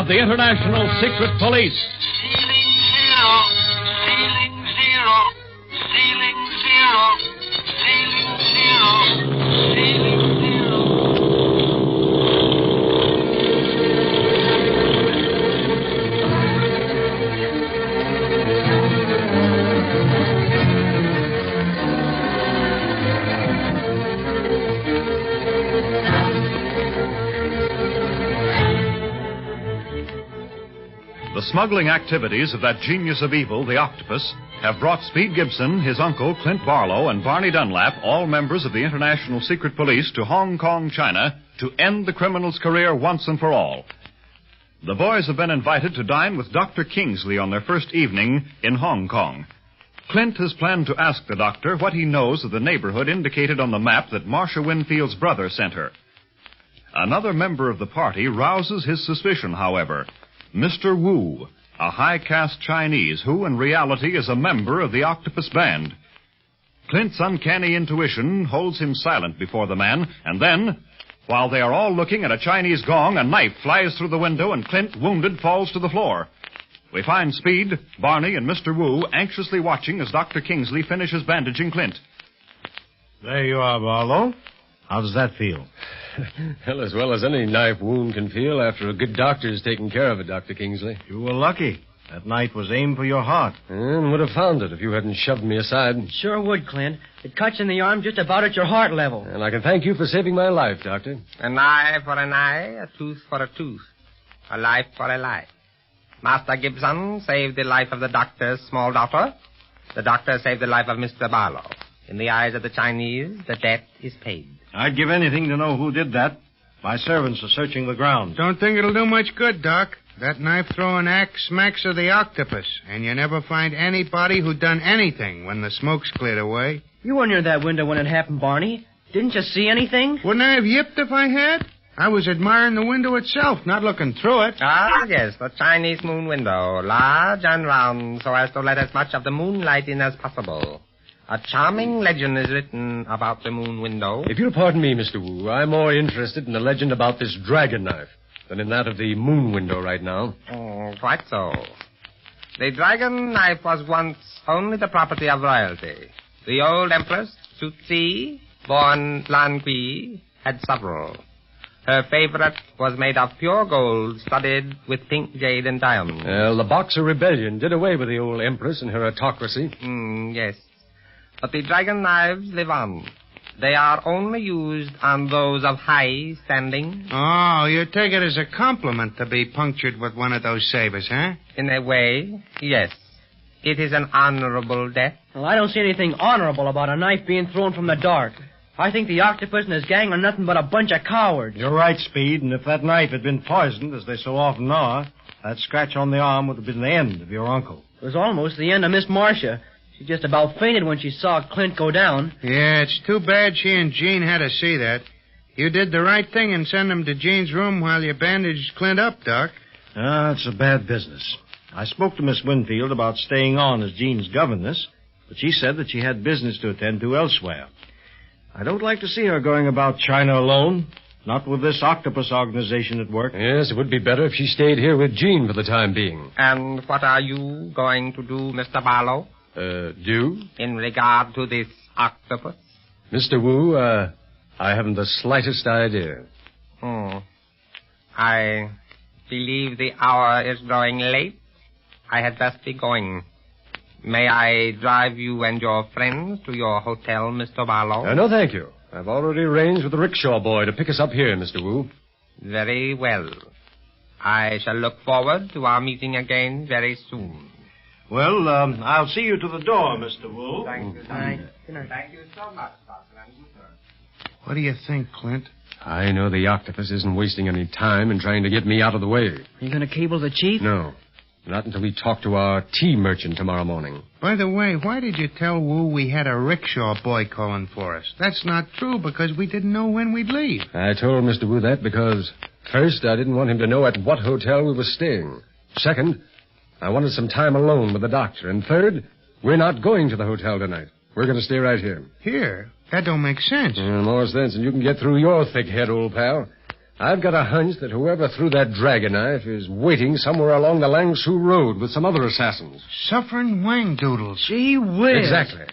of the International Secret Police. Ceiling zero, ceiling zero, ceiling zero, ceiling zero, ceiling zero. The smuggling activities of that genius of evil, the octopus, have brought Speed Gibson, his uncle, Clint Barlow, and Barney Dunlap, all members of the International Secret Police, to Hong Kong, China, to end the criminal's career once and for all. The boys have been invited to dine with Dr. Kingsley on their first evening in Hong Kong. Clint has planned to ask the doctor what he knows of the neighborhood indicated on the map that Marcia Winfield's brother sent her. Another member of the party rouses his suspicion, however. Mr. Wu, a high-caste Chinese who, in reality, is a member of the Octopus Band. Clint's uncanny intuition holds him silent before the man, and then, while they are all looking at a Chinese gong, a knife flies through the window, and Clint, wounded, falls to the floor. We find Speed, Barney, and Mr. Wu anxiously watching as Dr. Kingsley finishes bandaging Clint. There you are, Barlow. How does that feel? Well, as well as any knife wound can feel after a good doctor's taking care of it, Dr. Kingsley. You were lucky. That knife was aimed for your heart. And would have found it if you hadn't shoved me aside. Sure would, Clint. It cuts in the arm just about at your heart level. And I can thank you for saving my life, Doctor. An eye for an eye, a tooth for a tooth, a life for a life. Master Gibson saved the life of the doctor's small daughter. The doctor saved the life of Mr. Barlow. In the eyes of the Chinese, the debt is paid. I'd give anything to know who did that. My servants are searching the ground. Don't think it'll do much good, Doc. That knife-throwing act smacks of the octopus, and you never find anybody who done anything when the smoke's cleared away. You were near that window when it happened, Barney. Didn't you see anything? Wouldn't I have yipped if I had? I was admiring the window itself, not looking through it. Ah, yes, the Chinese moon window, large and round, so as to let as much of the moonlight in as possible. A charming legend is written about the moon window. If you'll pardon me, Mr. Wu, I'm more interested in the legend about this dragon knife than in that of the moon window right now. Oh, quite so. The dragon knife was once only the property of royalty. The old empress, Tzu-Tsi, born Lan Kui, had several. Her favorite was made of pure gold studded with pink jade and diamonds. Well, the Boxer Rebellion did away with the old empress and her autocracy. Yes. But the dragon knives live on. They are only used on those of high standing. Oh, you take it as a compliment to be punctured with one of those sabers, huh? In a way, yes. It is an honorable death. Well, I don't see anything honorable about a knife being thrown from the dark. I think the octopus and his gang are nothing but a bunch of cowards. You're right, Speed, and if that knife had been poisoned, as they so often are, that scratch on the arm would have been the end of your uncle. It was almost the end of Miss Marcia. She just about fainted when she saw Clint go down. Yeah, it's too bad she and Jean had to see that. You did the right thing and sent him to Jean's room while you bandaged Clint up, Doc. It's a bad business. I spoke to Miss Winfield about staying on as Jean's governess, but she said that she had business to attend to elsewhere. I don't like to see her going about China alone, not with this octopus organization at work. Yes, it would be better if she stayed here with Jean for the time being. And what are you going to do, Mr. Barlow? Do? In regard to this octopus? Mr. Wu, I haven't the slightest idea. I believe the hour is growing late. I had best be going. May I drive you and your friends to your hotel, Mr. Barlow? No, thank you. I've already arranged with the rickshaw boy to pick us up here, Mr. Wu. Very well. I shall look forward to our meeting again very soon. Well, I'll see you to the door, Mr. Wu. Thank you, Good night. Thank you so much, Doctor, and good night. What do you think, Clint? I know the octopus isn't wasting any time in trying to get me out of the way. Are you going to cable the chief? No. Not until we talk to our tea merchant tomorrow morning. By the way, why did you tell Wu we had a rickshaw boy calling for us? That's not true because we didn't know when we'd leave. I told Mr. Wu that because, first, I didn't want him to know at what hotel we were staying. Second, I wanted some time alone with the doctor. And third, we're not going to the hotel tonight. We're going to stay right here. Here? That don't make sense. More sense than you can get through your thick head, old pal. I've got a hunch that whoever threw that dragon knife is waiting somewhere along the Langsu Road with some other assassins. Suffering wang doodles. Gee whiz. Exactly.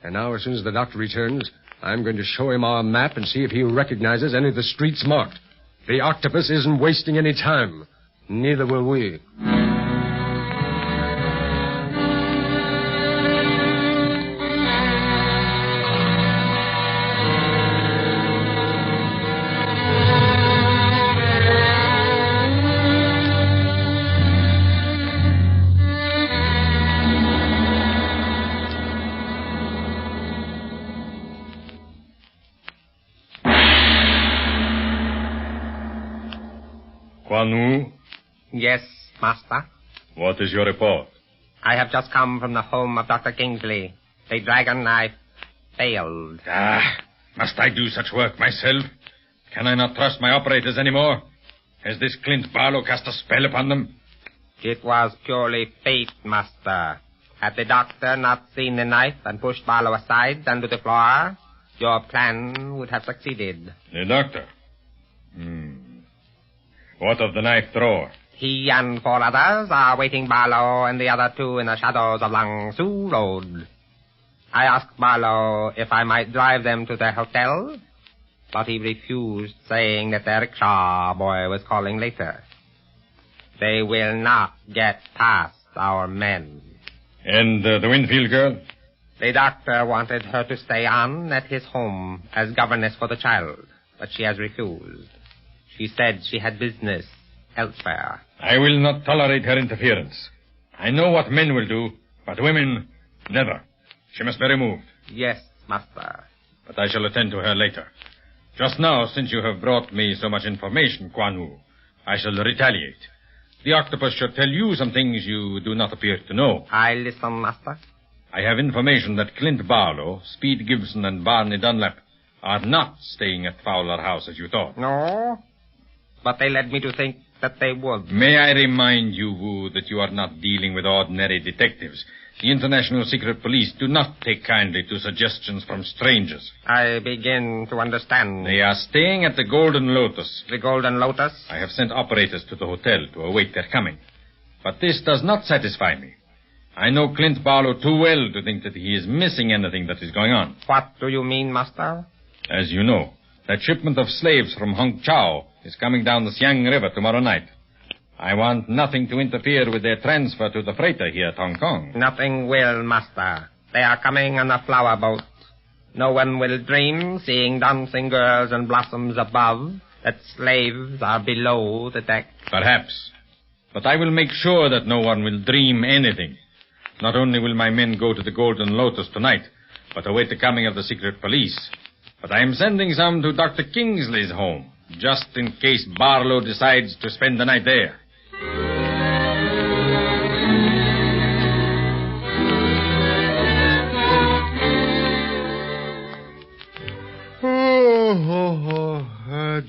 And now, as soon as the doctor returns, I'm going to show him our map and see if he recognizes any of the streets marked. The octopus isn't wasting any time. Neither will we. Kwanu, Yes, Master. what is your report? I have just come from the home of Dr. Kingsley. The dragon knife failed. Must I do such work myself? Can I not trust my operators anymore? Has this Clint Barlow cast a spell upon them? It was purely fate, Master. Had the doctor not seen the knife and pushed Barlow aside onto the floor, your plan would have succeeded. The doctor? What of the knife thrower? He and 4 others are waiting Barlow and the other 2 in the shadows of Langsu Road. I asked Barlow if I might drive them to their hotel, but he refused, saying that their rickshaw boy was calling later. They will not get past our men. And the Winfield girl? The doctor wanted her to stay on at his home as governess for the child, but she has refused. She said she had business elsewhere. I will not tolerate her interference. I know what men will do, but women, never. She must be removed. Yes, Master. But I shall attend to her later. Just now, since you have brought me so much information, Kwanu, I shall retaliate. The octopus should tell you some things you do not appear to know. I listen, Master. I have information that Clint Barlow, Speed Gibson, and Barney Dunlap are not staying at Fowler House as you thought. No, but they led me to think that they would. May I remind you, Wu, that you are not dealing with ordinary detectives. The International Secret Police do not take kindly to suggestions from strangers. I begin to understand. They are staying at the Golden Lotus. The Golden Lotus? I have sent operators to the hotel to await their coming. But this does not satisfy me. I know Clint Barlow too well to think that he is missing anything that is going on. What do you mean, Master? As you know, that shipment of slaves from Hong Chow is coming down the Siang River tomorrow night. I want nothing to interfere with their transfer to the freighter here at Hong Kong. Nothing will, Master. They are coming on a flower boat. No one will dream, seeing dancing girls and blossoms above, that slaves are below the deck. Perhaps. But I will make sure that no one will dream anything. Not only will my men go to the Golden Lotus tonight, but await the coming of the secret police. But I am sending some to Dr. Kingsley's home, just in case Barlow decides to spend the night there.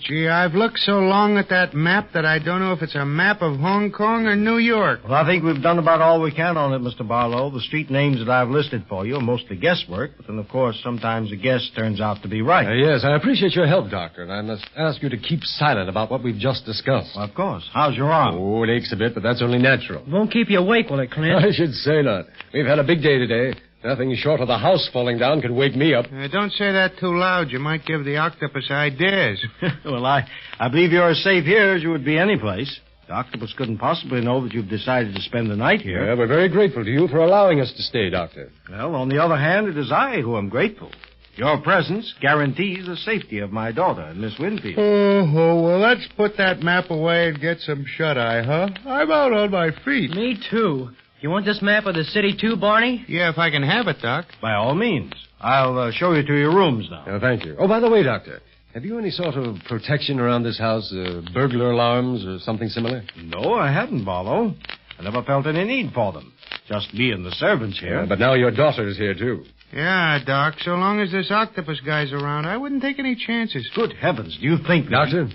Gee, I've looked so long at that map that I don't know if it's a map of Hong Kong or New York. Well, I think we've done about all we can on it, Mr. Barlow. The street names that I've listed for you are mostly guesswork, but then, of course, sometimes the guess turns out to be right. Yes, I appreciate your help, Doctor, and I must ask you to keep silent about what we've just discussed. Well, of course. How's your arm? Oh, it aches a bit, but that's only natural. Won't keep you awake, will it, Clint? I should say not. We've had a big day today. Nothing short of the house falling down could wake me up. Don't say that too loud. You might give the octopus ideas. Well, I believe you're as safe here as you would be any place. The octopus couldn't possibly know that you've decided to spend the night here. Yeah, we're very grateful to you for allowing us to stay, Doctor. Well, on the other hand, it is I who am grateful. Your presence guarantees the safety of my daughter and Miss Winfield. Well, let's put that map away and get some shut-eye, huh? I'm out on my feet. Me too. You want this map of the city too, Barney? Yeah, if I can have it, Doc. By all means. I'll show you to your rooms now. Oh, thank you. Oh, by the way, Doctor, have you any sort of protection around this house? Burglar alarms or something similar? No, I haven't, Barlow. I never felt any need for them. Just me and the servants here. Yeah, but now your daughter's here, too. Yeah, Doc, so long as this octopus guy's around, I wouldn't take any chances. Good heavens, do you think... Doctor,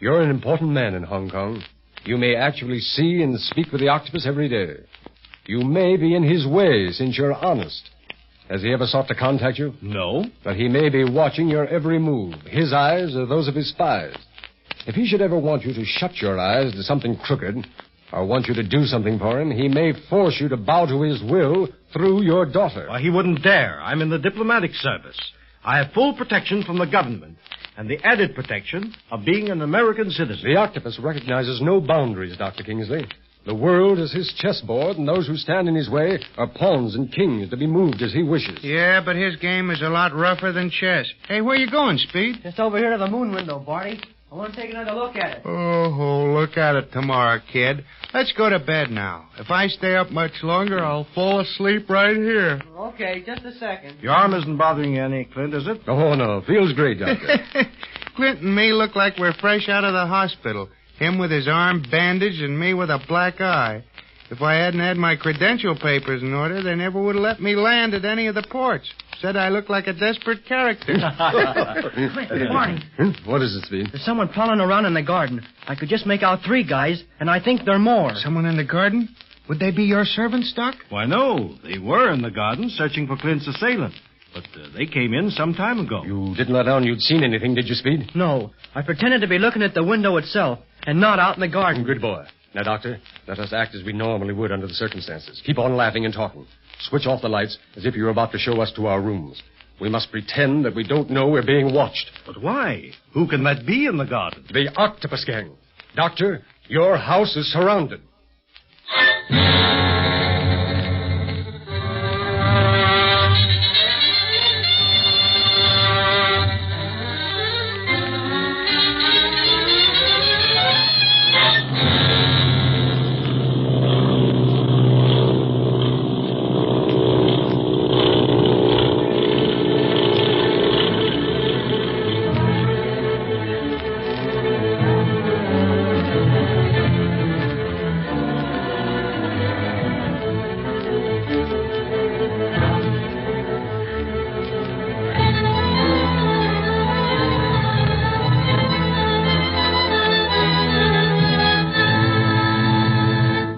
you're an important man in Hong Kong. You may actually see and speak with the octopus every day. You may be in his way, since you're honest. Has he ever sought to contact you? No. But he may be watching your every move. His eyes are those of his spies. If he should ever want you to shut your eyes to something crooked, or want you to do something for him, he may force you to bow to his will through your daughter. Why, he wouldn't dare. I'm in the diplomatic service. I have full protection from the government, and the added protection of being an American citizen. The octopus recognizes no boundaries, Dr. Kingsley. The world is his chessboard, and those who stand in his way are pawns and kings to be moved as he wishes. Yeah, but his game is a lot rougher than chess. Hey, where you going, Speed? Just over here to the moon window, Barney. I want to take another look at it. Oh, look at it tomorrow, kid. Let's go to bed now. If I stay up much longer, I'll fall asleep right here. Okay, just a second. Your arm isn't bothering you any, Clint, is it? Oh, no. Feels great, Doctor. Clint and me look like we're fresh out of the hospital. Him with his arm bandaged and me with a black eye. If I hadn't had my credential papers in order, they never would have let me land at any of the ports. Said I looked like a desperate character. Barney. What is it, Speed? There's someone prowling around in the garden. I could just make out 3 guys, and I think there are more. Someone in the garden? Would they be your servants, Doc? Why, no. They were in the garden searching for Clint's assailant. But they came in some time ago. You didn't let on you'd seen anything, did you, Speed? No. I pretended to be looking at the window itself, and not out in the garden. Good boy. Now, Doctor, let us act as we normally would under the circumstances. Keep on laughing and talking. Switch off the lights as if you were about to show us to our rooms. We must pretend that we don't know we're being watched. But why? Who can that be in the garden? The octopus gang. Doctor, your house is surrounded.